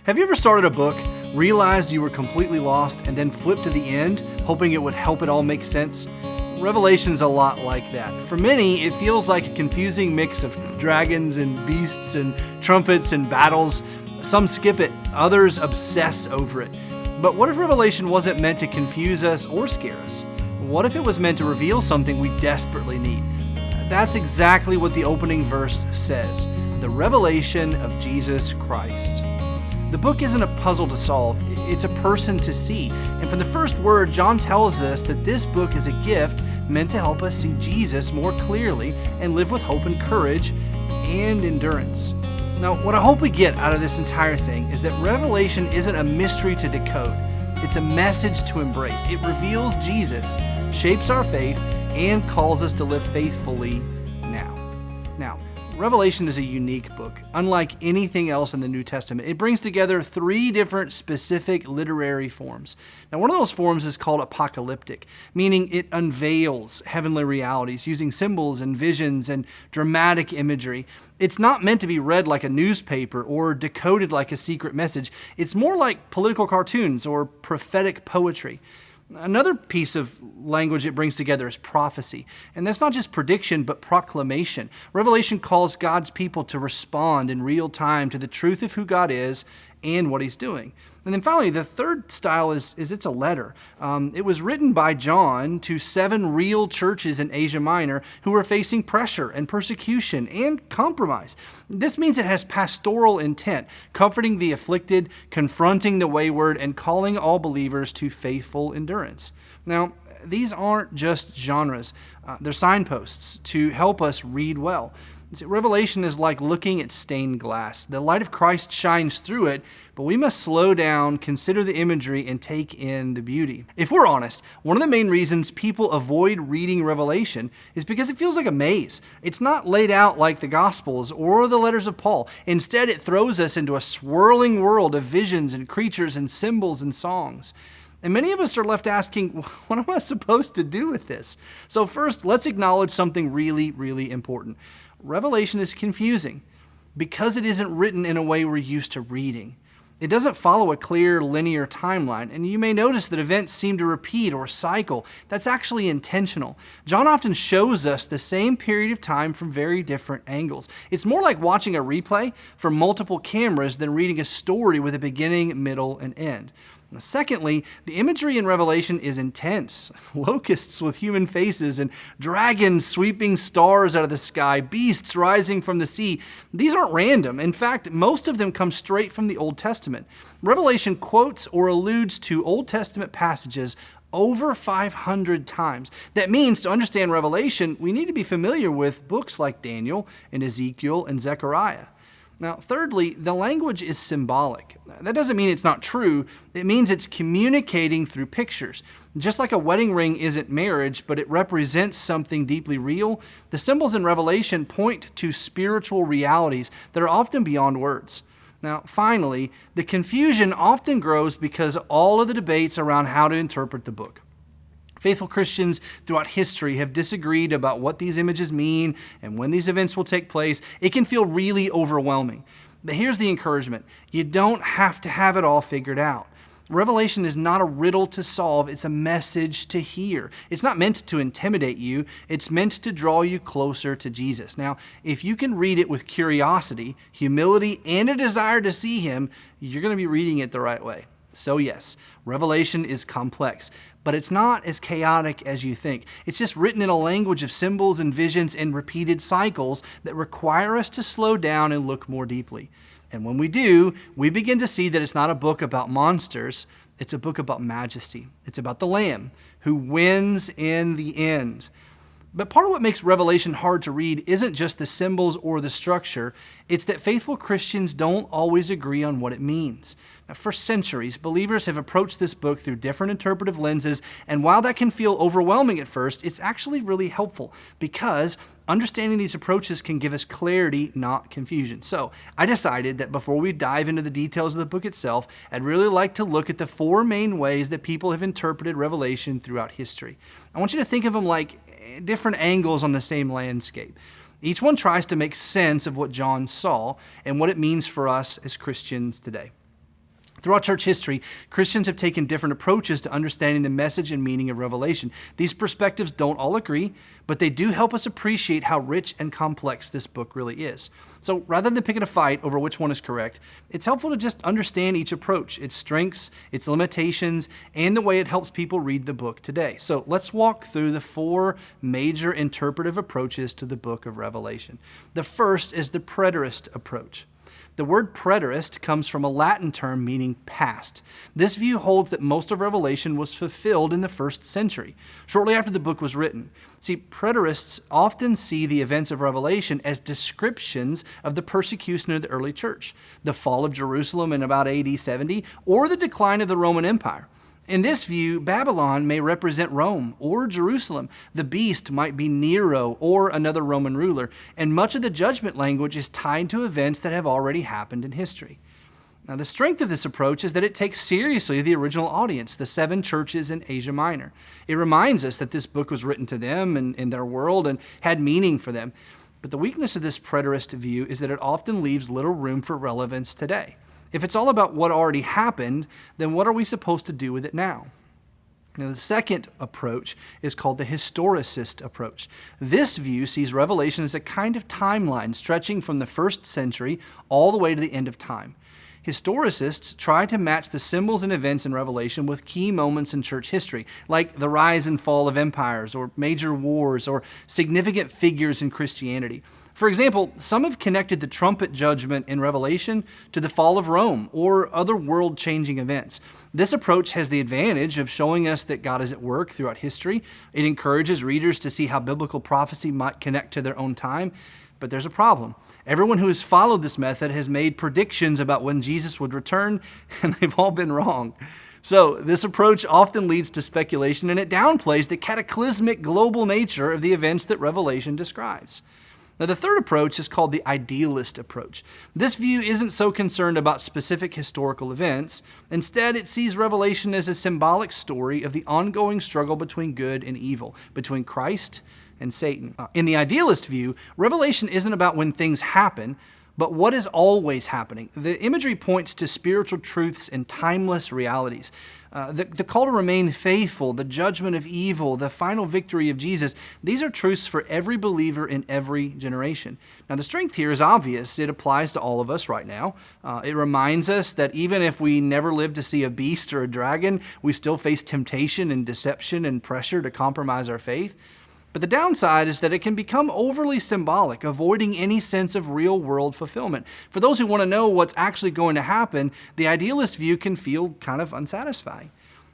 Have you ever started a book, realized you were completely lost, and then flipped to the end, hoping it would help it all make sense? Revelation's a lot like that. For many, it feels like a confusing mix of dragons and beasts and trumpets and battles. Some skip it, others obsess over it. But what if Revelation wasn't meant to confuse us or scare us? What if it was meant to reveal something we desperately need? That's exactly what the opening verse says, the revelation of Jesus Christ. The book isn't a puzzle to solve, it's a person to see. And from the first word, John tells us that this book is a gift meant to help us see Jesus more clearly and live with hope and courage and endurance. Now, what I hope we get out of this entire thing is that Revelation isn't a mystery to decode. It's a message to embrace. It reveals Jesus, shapes our faith, and calls us to live faithfully now. Revelation is a unique book. Unlike anything else in the New Testament, it brings together three different specific literary forms. Now, one of those forms is called apocalyptic, meaning it unveils heavenly realities using symbols and visions and dramatic imagery. It's not meant to be read like a newspaper or decoded like a secret message. It's more like political cartoons or prophetic poetry. Another piece of language it brings together is prophecy. And that's not just prediction, but proclamation. Revelation calls God's people to respond in real time to the truth of who God is and what He's doing. And then finally, the third style is it's a letter. It was written by John to 7 real churches in Asia Minor who were facing pressure and persecution and compromise. This means it has pastoral intent, comforting the afflicted, confronting the wayward, and calling all believers to faithful endurance. Now, these aren't just genres. They're signposts to help us read well. See, Revelation is like looking at stained glass. The light of Christ shines through it, but we must slow down, consider the imagery, and take in the beauty. If we're honest, one of the main reasons people avoid reading Revelation is because it feels like a maze. It's not laid out like the Gospels or the letters of Paul. Instead, it throws us into a swirling world of visions and creatures and symbols and songs. And many of us are left asking, what am I supposed to do with this? So first, let's acknowledge something really, really important. Revelation is confusing because it isn't written in a way we're used to reading. It doesn't follow a clear linear timeline, and you may notice that events seem to repeat or cycle. That's actually intentional. John often shows us the same period of time from very different angles. It's more like watching a replay from multiple cameras than reading a story with a beginning, middle, and end. Secondly, the imagery in Revelation is intense. Locusts with human faces and dragons sweeping stars out of the sky, beasts rising from the sea. These aren't random. In fact, most of them come straight from the Old Testament. Revelation quotes or alludes to Old Testament passages over 500 times. That means to understand Revelation, we need to be familiar with books like Daniel and Ezekiel and Zechariah. Now, thirdly, the language is symbolic. That doesn't mean it's not true. It means it's communicating through pictures. Just like a wedding ring isn't marriage, but it represents something deeply real, the symbols in Revelation point to spiritual realities that are often beyond words. Now, finally, the confusion often grows because of all of the debates around how to interpret the book. Faithful Christians throughout history have disagreed about what these images mean and when these events will take place. It can feel really overwhelming. But here's the encouragement. You don't have to have it all figured out. Revelation is not a riddle to solve. It's a message to hear. It's not meant to intimidate you. It's meant to draw you closer to Jesus. Now, if you can read it with curiosity, humility, and a desire to see Him, you're going to be reading it the right way. So yes, Revelation is complex, but it's not as chaotic as you think. It's just written in a language of symbols and visions and repeated cycles that require us to slow down and look more deeply. And when we do, we begin to see that it's not a book about monsters, it's a book about majesty. It's about the Lamb who wins in the end. But part of what makes Revelation hard to read isn't just the symbols or the structure, it's that faithful Christians don't always agree on what it means. Now, for centuries, believers have approached this book through different interpretive lenses, and while that can feel overwhelming at first, it's actually really helpful because understanding these approaches can give us clarity, not confusion. So I decided that before we dive into the details of the book itself, I'd really like to look at the 4 main ways that people have interpreted Revelation throughout history. I want you to think of them like different angles on the same landscape. Each one tries to make sense of what John saw and what it means for us as Christians today. Throughout church history, Christians have taken different approaches to understanding the message and meaning of Revelation. These perspectives don't all agree, but they do help us appreciate how rich and complex this book really is. So rather than picking a fight over which one is correct, it's helpful to just understand each approach, its strengths, its limitations, and the way it helps people read the book today. So let's walk through the 4 major interpretive approaches to the book of Revelation. The first is the preterist approach. The word preterist comes from a Latin term meaning past. This view holds that most of Revelation was fulfilled in the 1st century, shortly after the book was written. See, preterists often see the events of Revelation as descriptions of the persecution of the early church, the fall of Jerusalem in about AD 70, or the decline of the Roman Empire. In this view, Babylon may represent Rome or Jerusalem. The beast might be Nero or another Roman ruler, and much of the judgment language is tied to events that have already happened in history. Now, the strength of this approach is that it takes seriously the original audience, the 7 churches in Asia Minor. It reminds us that this book was written to them and in their world and had meaning for them. But the weakness of this preterist view is that it often leaves little room for relevance today. If it's all about what already happened, then what are we supposed to do with it now? Now, the second approach is called the historicist approach. This view sees Revelation as a kind of timeline stretching from the 1st century all the way to the end of time. Historicists try to match the symbols and events in Revelation with key moments in church history, like the rise and fall of empires, or major wars, or significant figures in Christianity. For example, some have connected the trumpet judgment in Revelation to the fall of Rome or other world-changing events. This approach has the advantage of showing us that God is at work throughout history. It encourages readers to see how biblical prophecy might connect to their own time. But there's a problem. Everyone who has followed this method has made predictions about when Jesus would return, and they've all been wrong. So this approach often leads to speculation, and it downplays the cataclysmic global nature of the events that Revelation describes. Now, the third approach is called the idealist approach. This view isn't so concerned about specific historical events. Instead, it sees Revelation as a symbolic story of the ongoing struggle between good and evil, between Christ and Satan. In the idealist view, Revelation isn't about when things happen, but what is always happening. The imagery points to spiritual truths and timeless realities. The call to remain faithful, the judgment of evil, the final victory of Jesus, these are truths for every believer in every generation. Now, the strength here is obvious. It applies to all of us right now. It reminds us that even if we never live to see a beast or a dragon, we still face temptation and deception and pressure to compromise our faith. But the downside is that it can become overly symbolic, avoiding any sense of real-world fulfillment. For those who want to know what's actually going to happen, the idealist view can feel kind of unsatisfying.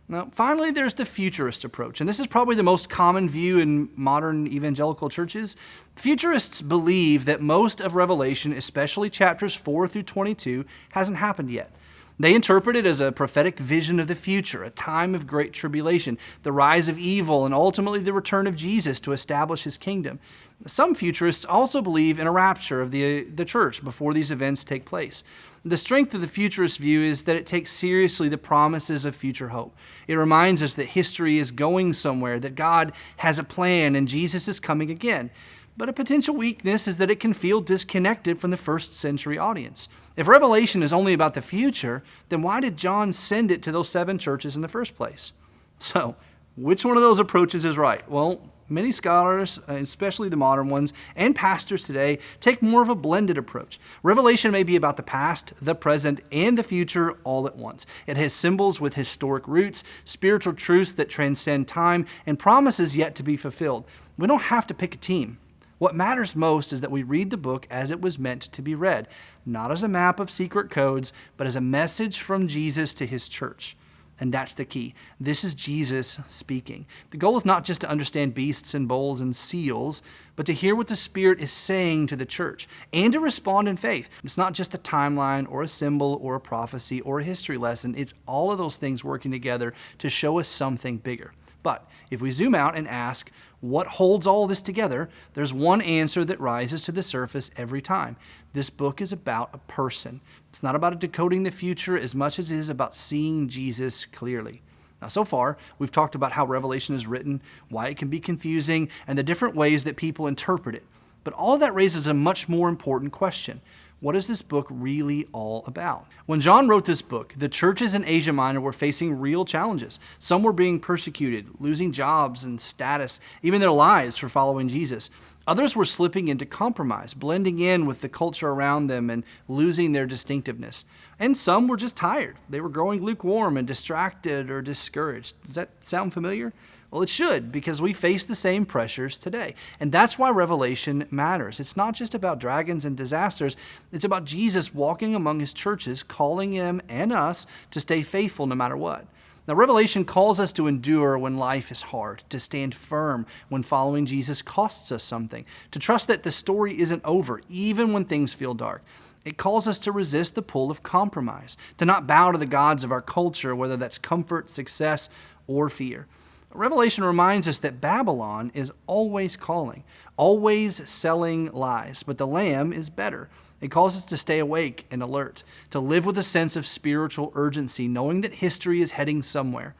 Now, finally, there's the futurist approach, and this is probably the most common view in modern evangelical churches. Futurists believe that most of Revelation, especially chapters 4 through 22, hasn't happened yet. They interpret it as a prophetic vision of the future, a time of great tribulation, the rise of evil, and ultimately the return of Jesus to establish his kingdom. Some futurists also believe in a rapture of the church before these events take place. The strength of the futurist view is that it takes seriously the promises of future hope. It reminds us that history is going somewhere, that God has a plan, and Jesus is coming again. But a potential weakness is that it can feel disconnected from the 1st century audience. If Revelation is only about the future, then why did John send it to those 7 churches in the first place? So, which one of those approaches is right? Well, many scholars, especially the modern ones, and pastors today, take more of a blended approach. Revelation may be about the past, the present, and the future all at once. It has symbols with historic roots, spiritual truths that transcend time, and promises yet to be fulfilled. We don't have to pick a team. What matters most is that we read the book as it was meant to be read, not as a map of secret codes, but as a message from Jesus to his church. And that's the key. This is Jesus speaking. The goal is not just to understand beasts and bowls and seals, but to hear what the Spirit is saying to the church and to respond in faith. It's not just a timeline or a symbol or a prophecy or a history lesson. It's all of those things working together to show us something bigger. But if we zoom out and ask, what holds all this together? There's one answer that rises to the surface every time. This book is about a person. It's not about decoding the future as much as it is about seeing Jesus clearly. Now, so far, we've talked about how Revelation is written, why it can be confusing, and the different ways that people interpret it. But all that raises a much more important question. What is this book really all about? When John wrote this book, the churches in Asia Minor were facing real challenges. Some were being persecuted, losing jobs and status, even their lives for following Jesus. Others were slipping into compromise, blending in with the culture around them and losing their distinctiveness. And some were just tired. They were growing lukewarm and distracted or discouraged. Does that sound familiar? Well, it should, because we face the same pressures today. And that's why Revelation matters. It's not just about dragons and disasters. It's about Jesus walking among his churches, calling him and us to stay faithful no matter what. Now, Revelation calls us to endure when life is hard, to stand firm when following Jesus costs us something, to trust that the story isn't over, even when things feel dark. It calls us to resist the pull of compromise, to not bow to the gods of our culture, whether that's comfort, success, or fear. Revelation reminds us that Babylon is always calling, always selling lies, but the Lamb is better. It calls us to stay awake and alert, to live with a sense of spiritual urgency, knowing that history is heading somewhere.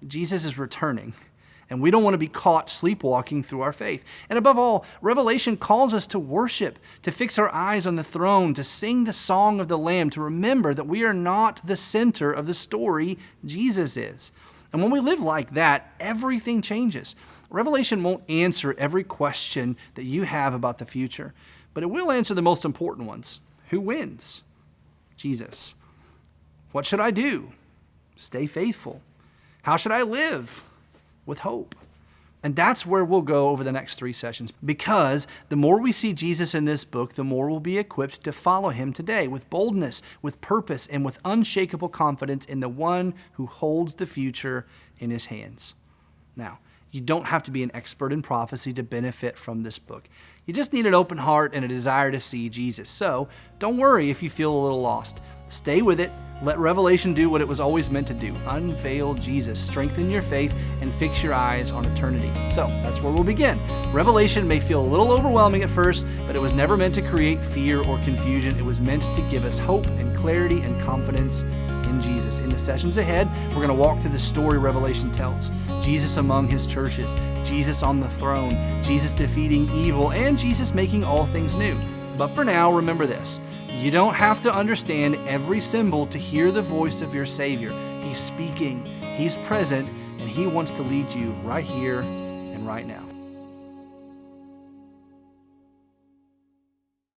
Jesus is returning, and we don't want to be caught sleepwalking through our faith. And above all, Revelation calls us to worship, to fix our eyes on the throne, to sing the song of the Lamb, to remember that we are not the center of the story, Jesus is. And when we live like that, everything changes. Revelation won't answer every question that you have about the future, but it will answer the most important ones. Who wins? Jesus. What should I do? Stay faithful. How should I live? With hope. And that's where we'll go over the next 3 sessions, because the more we see Jesus in this book, the more we'll be equipped to follow him today with boldness, with purpose, and with unshakable confidence in the one who holds the future in his hands. Now, you don't have to be an expert in prophecy to benefit from this book. You just need an open heart and a desire to see Jesus. So don't worry if you feel a little lost. Stay with it. Let Revelation do what it was always meant to do. Unveil Jesus. Strengthen your faith and fix your eyes on eternity. So that's where we'll begin. Revelation may feel a little overwhelming at first, but it was never meant to create fear or confusion. It was meant to give us hope and clarity and confidence in Jesus. In the sessions ahead, we're going to walk through the story Revelation tells. Jesus among his churches, Jesus on the throne, Jesus defeating evil, and Jesus making all things new. But for now, remember this. You don't have to understand every symbol to hear the voice of your Savior. He's speaking, he's present, and he wants to lead you right here and right now.